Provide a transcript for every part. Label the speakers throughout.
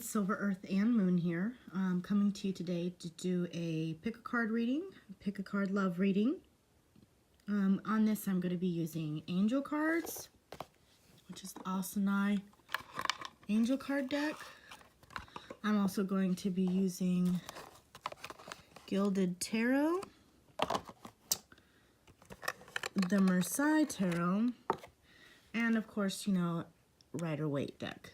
Speaker 1: Silver Earth and Moon here. Coming to you today to do a pick a card reading, pick a card love reading. On this I'm going to be using angel cards, which is the Asanai angel card deck. I'm also going to be using Gilded Tarot, the Marseille Tarot, and of course, you know, Rider-Waite deck.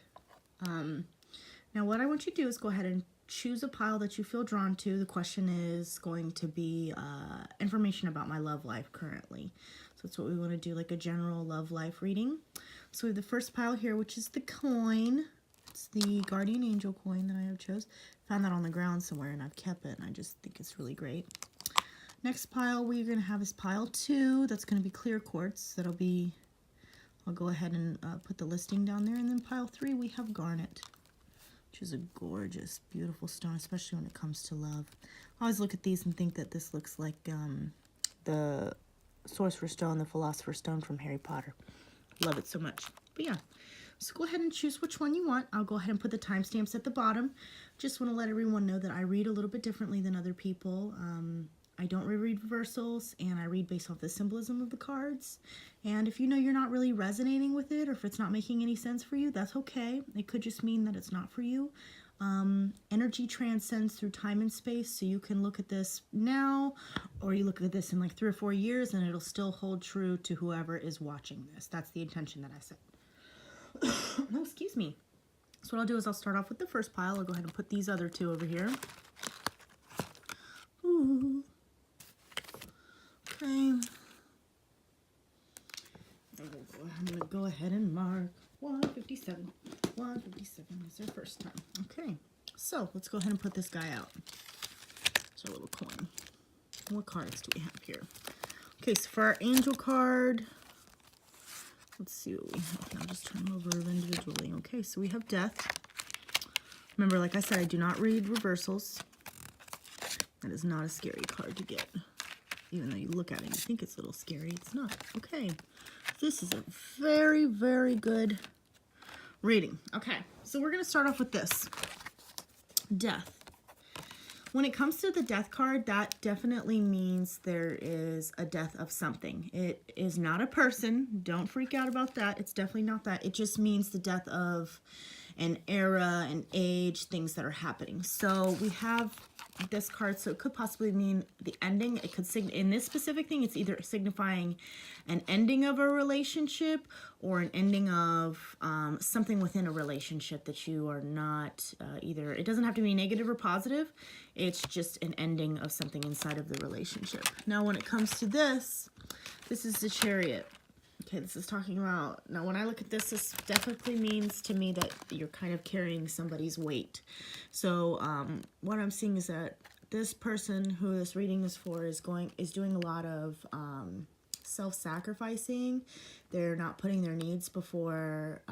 Speaker 1: Now what I want you to do is go ahead and choose a pile that you feel drawn to. The question is going to be information about my love life currently. So that's what we want to do, like a general love life reading. So we have the first pile here, which is the coin. It's the Guardian Angel coin that I have chose. Found that on the ground somewhere and I've kept it, and I just think it's really great. Next pile we're going to have is pile 2. That's going to be clear quartz. That'll be, I'll go ahead and put the listing down there. And then pile 3 we have garnet, which is a gorgeous, beautiful stone, especially when it comes to love. I always look at these and think that this looks like the Sorcerer's Stone, the Philosopher's Stone from Harry Potter. Love it so much. But yeah, so go ahead and choose which one you want. I'll go ahead and put the timestamps at the bottom. Just want to let everyone know that I read a little bit differently than other people. I don't reread reversals, and I read based off the symbolism of the cards. And if you know you're not really resonating with it, or if it's not making any sense for you, that's okay. It could just mean that it's not for you. Energy transcends through time and space, so you can look at this now, or you look at this in like 3 or 4 years, and it'll still hold true to whoever is watching this. That's the intention that I set. No, excuse me. So what I'll do is I'll start off with the first pile. I'll go ahead and put these other 2 over here. Ooh. Okay. I'm going to go ahead and mark 157. 157 is our first time. Okay, so let's go ahead and put this guy out. It's our little coin. What cards do we have here? Okay, so for our angel card, let's see what we have. I'll just turn them over individually. Okay, so we have death. Remember, like I said, I do not read reversals. That is not a scary card to get. Even though you look at it and you think it's a little scary, it's not. Okay, this is a very, very good reading. Okay, so we're going to start off with this. Death. When it comes to the death card, that definitely means there is a death of something. It is not a person. Don't freak out about that. It's definitely not that. It just means the death of an era, an age, things that are happening. So we have this card, so it could possibly mean the ending. It could in this specific thing, it's either signifying an ending of a relationship or an ending of something within a relationship that you are not either. It doesn't have to be negative or positive. It's just an ending of something inside of the relationship. Now, when it comes to this is the Chariot. Okay, this is talking about, now when I look at this, this definitely means to me that you're kind of carrying somebody's weight. So what I'm seeing is that this person who this reading is for is doing a lot of self-sacrificing. They're not putting their needs before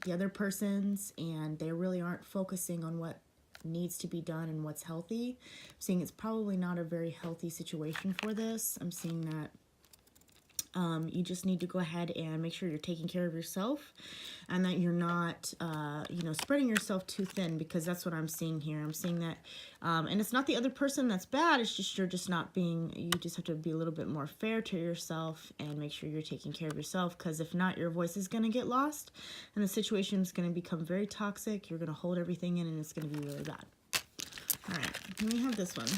Speaker 1: the other person's, and they really aren't focusing on what needs to be done and what's healthy. I'm seeing it's probably not a very healthy situation for this. I'm seeing that you just need to go ahead and make sure you're taking care of yourself, and that you're not, you know, spreading yourself too thin, because that's what I'm seeing here. I'm seeing that, and it's not the other person that's bad. It's just you're just not being. You just have to be a little bit more fair to yourself and make sure you're taking care of yourself, because if not, your voice is going to get lost, and the situation is going to become very toxic. You're going to hold everything in, and it's going to be really bad. All right, then we have this one.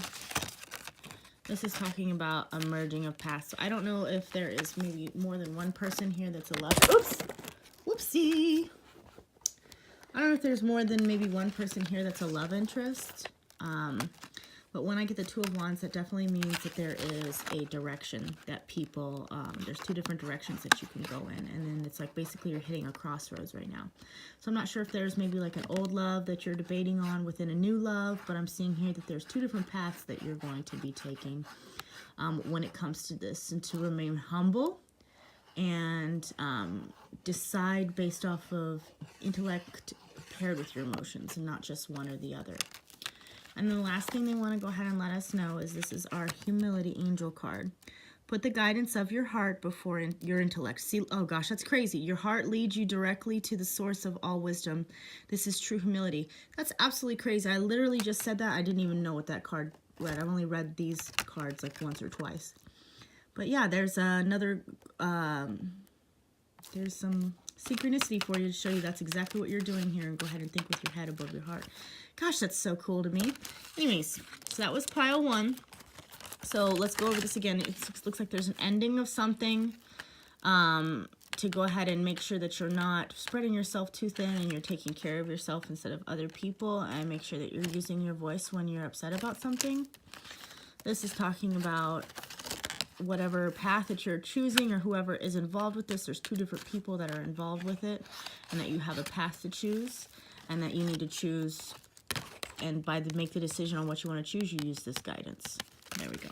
Speaker 1: This is talking about a merging of past. So I don't know if there is maybe more than one person here that's a love. Oops! Whoopsie! I don't know if there's more than maybe one person here that's a love interest. But when I get the 2 of Wands, that definitely means that there is a direction that people, there's 2 different directions that you can go in. And then it's like basically you're hitting a crossroads right now. So I'm not sure if there's maybe like an old love that you're debating on within a new love, but I'm seeing here that there's 2 different paths that you're going to be taking when it comes to this. And to remain humble and decide based off of intellect paired with your emotions, and not just one or the other. And then the last thing they want to go ahead and let us know is this is our Humility Angel card. Put the guidance of your heart before your intellect. See, oh gosh, that's crazy. Your heart leads you directly to the source of all wisdom. This is true humility. That's absolutely crazy. I literally just said that. I didn't even know what that card read. I've only read these cards like once or twice. But yeah, there's another, there's some synchronicity for you to show you that's exactly what you're doing here, and go ahead and think with your head above your heart. Gosh, that's so cool to me. Anyways, so that was pile 1. So let's go over this again. It looks like there's an ending of something, to go ahead and make sure that you're not spreading yourself too thin and you're taking care of yourself instead of other people, and make sure that you're using your voice when you're upset about something. This is talking about whatever path that you're choosing, or whoever is involved with this. There's 2 different people that are involved with it, and that you have a path to choose, and that you need to choose, and make the decision on what you want to choose, you use this guidance. There we go.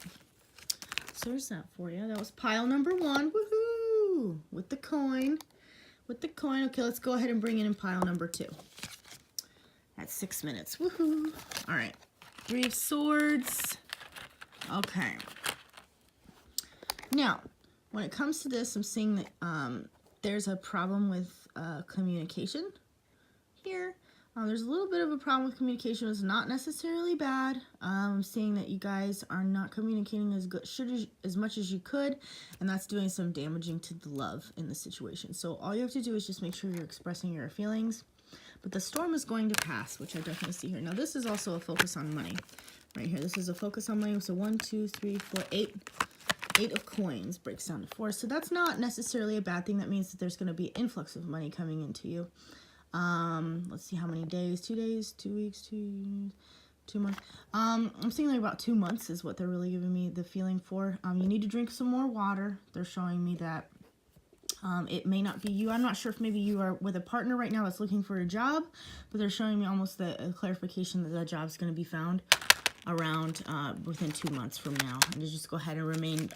Speaker 1: So there's that for you. That was pile number 1. Woohoo! With the coin. With the coin. Okay, let's go ahead and bring it in pile number 2. That's 6 minutes. Woohoo! All right. 3 of Swords. Okay. Now, when it comes to this, I'm seeing that there's a problem with communication here. There's a little bit of a problem with communication. It's not necessarily bad. I'm seeing that you guys are not communicating as much as you could, and that's doing some damaging to the love in the situation. So all you have to do is just make sure you're expressing your feelings. But the storm is going to pass, which I definitely see here. Now this is also a focus on money. Right here, this is a focus on money. So 1, 2, 3, 4, 8. 8 of coins breaks down to 4. So that's not necessarily a bad thing. That means that there's going to be an influx of money coming into you. Let's see how many days. 2 days, 2 weeks, 2 months. I'm seeing like about 2 months is what they're really giving me the feeling for. You need to drink some more water. They're showing me that it may not be you. I'm not sure if maybe you are with a partner right now that's looking for a job, but they're showing me almost the clarification that the job's going to be found around within 2 months from now, and to just go ahead and remain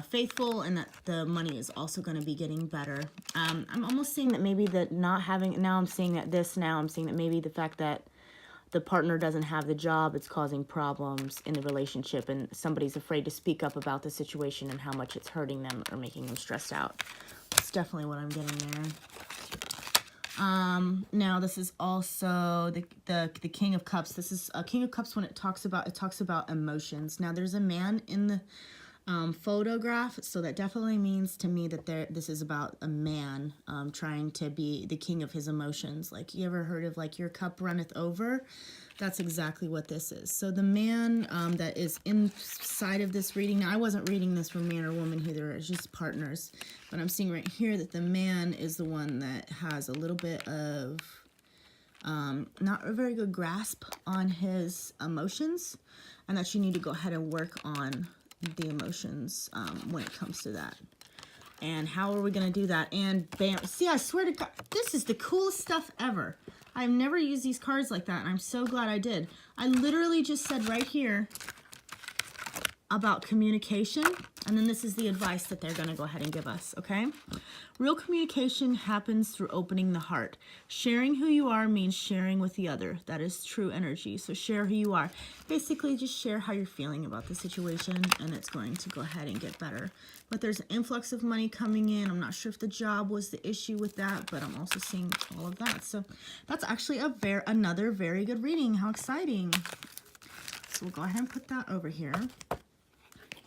Speaker 1: faithful, and that the money is also going to be getting better. I'm almost seeing that maybe that not having, now I'm seeing that I'm seeing that maybe the fact that the partner doesn't have the job, it's causing problems in the relationship, and somebody's afraid to speak up about the situation and how much it's hurting them or making them stressed out. That's definitely what I'm getting there. Now this is also the King of Cups. This is a King of Cups. When it talks about emotions. Now there's a man in the photograph, so that definitely means to me that this is about a man trying to be the king of his emotions. Like, you ever heard of like your cup runneth over? That's exactly what this is. So the man that is inside of this reading, now I wasn't reading this for man or woman either, it's just partners, but I'm seeing right here that the man is the one that has a little bit of not a very good grasp on his emotions, and that you need to go ahead and work on the emotions when it comes to that. And how are we going to do that? And bam, see, I swear to God, this is the coolest stuff ever. I've never used these cards like that, and I'm so glad I did. I literally just said right here about communication, and then this is the advice that they're going to go ahead and give us, okay? Real communication happens through opening the heart. Sharing who you are means sharing with the other. That is true energy. So share who you are. Basically, just share how you're feeling about the situation, and it's going to go ahead and get better. But there's an influx of money coming in. I'm not sure if the job was the issue with that, but I'm also seeing all of that. So that's actually another very good reading. How exciting. So we'll go ahead and put that over here.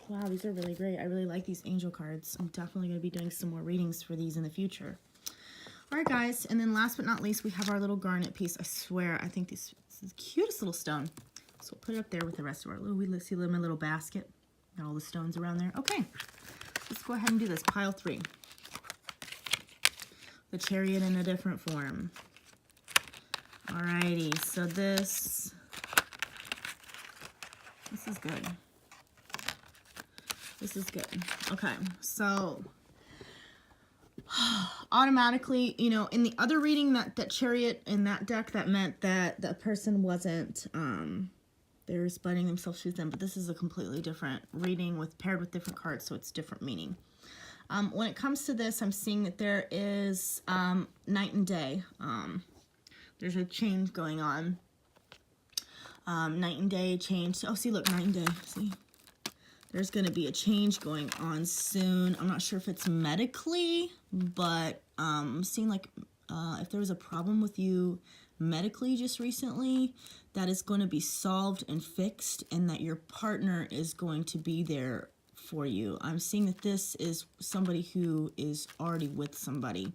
Speaker 1: Wow, these are really great. I really like these angel cards. I'm definitely going to be doing some more readings for these in the future. All right, guys. And then last but not least, we have our little garnet piece. I swear, I think this is the cutest little stone. So we'll put it up there with the rest of our little, let's see, my little basket. Got all the stones around there. Okay, let's go ahead and do this. Pile 3. The Chariot in a different form. Alrighty, so this is good. This is good. Okay, so automatically, you know, in the other reading, that Chariot in that deck, that meant that that person wasn't, they were splitting themselves through them, but this is a completely different reading paired with different cards, so it's different meaning. When it comes to this, I'm seeing that there is night and day. There's a change going on. Night and day change. Oh, see, look, night and day. See? There's going to be a change going on soon. I'm not sure if it's medically, but I'm seeing like if there was a problem with you medically just recently, that is going to be solved and fixed, and that your partner is going to be there for you. I'm seeing that this is somebody who is already with somebody.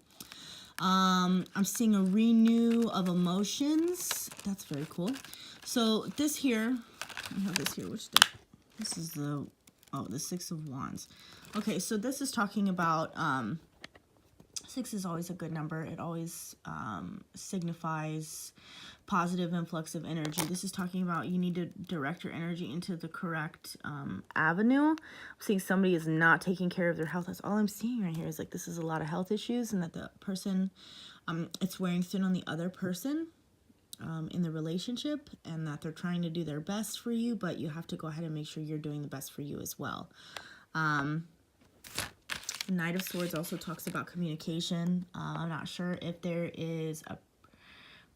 Speaker 1: I'm seeing a renew of emotions. That's very cool. So this here, I have this here, which deck? This is the, oh, the Six of Wands. Okay, so this is talking about, 6 is always a good number. It always signifies positive influx of energy. This is talking about you need to direct your energy into the correct avenue. I'm seeing somebody is not taking care of their health. That's all I'm seeing right here is like this is a lot of health issues, and that the person, it's wearing thin on the other person in the relationship, and that they're trying to do their best for you, but you have to go ahead and make sure you're doing the best for you as well. Knight of Swords also talks about communication. I'm not sure if there is a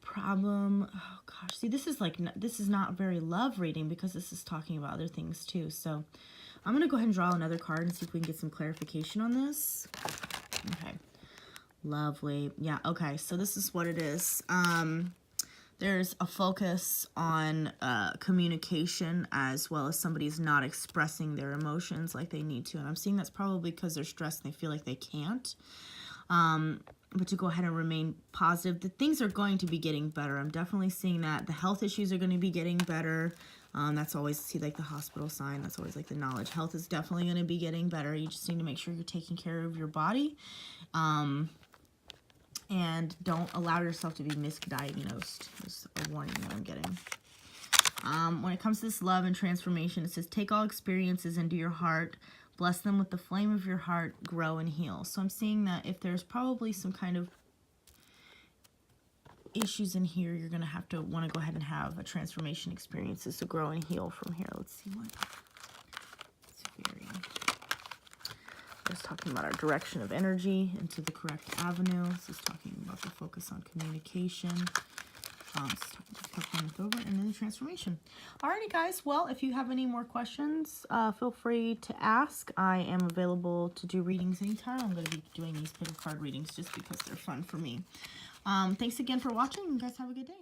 Speaker 1: problem. Oh gosh, see, this is like, this is not very love reading because this is talking about other things too. So I'm gonna go ahead and draw another card and see if we can get some clarification on this. Okay, lovely. Yeah, okay, so this is what it is. There's a focus on communication, as well as somebody's not expressing their emotions like they need to. And I'm seeing that's probably because they're stressed and they feel like they can't. But to go ahead and remain positive, the things are going to be getting better. I'm definitely seeing that. The health issues are going to be getting better. That's always, see, like the hospital sign. That's always like the knowledge. Health is definitely going to be getting better. You just need to make sure you're taking care of your body. And don't allow yourself to be misdiagnosed. There's a warning that I'm getting. When it comes to this love and transformation, it says, take all experiences into your heart, bless them with the flame of your heart, grow and heal. So I'm seeing that if there's probably some kind of issues in here, you're going to have to want to go ahead and have a transformation experiences to grow and heal from here. Let's see what it's very... It's talking about our direction of energy into the correct avenue. This is talking about the focus on communication. Over, and then the transformation. Alrighty, guys. Well, if you have any more questions, feel free to ask. I am available to do readings anytime. I'm going to be doing these pick a card readings just because they're fun for me. Thanks again for watching. You guys have a good day.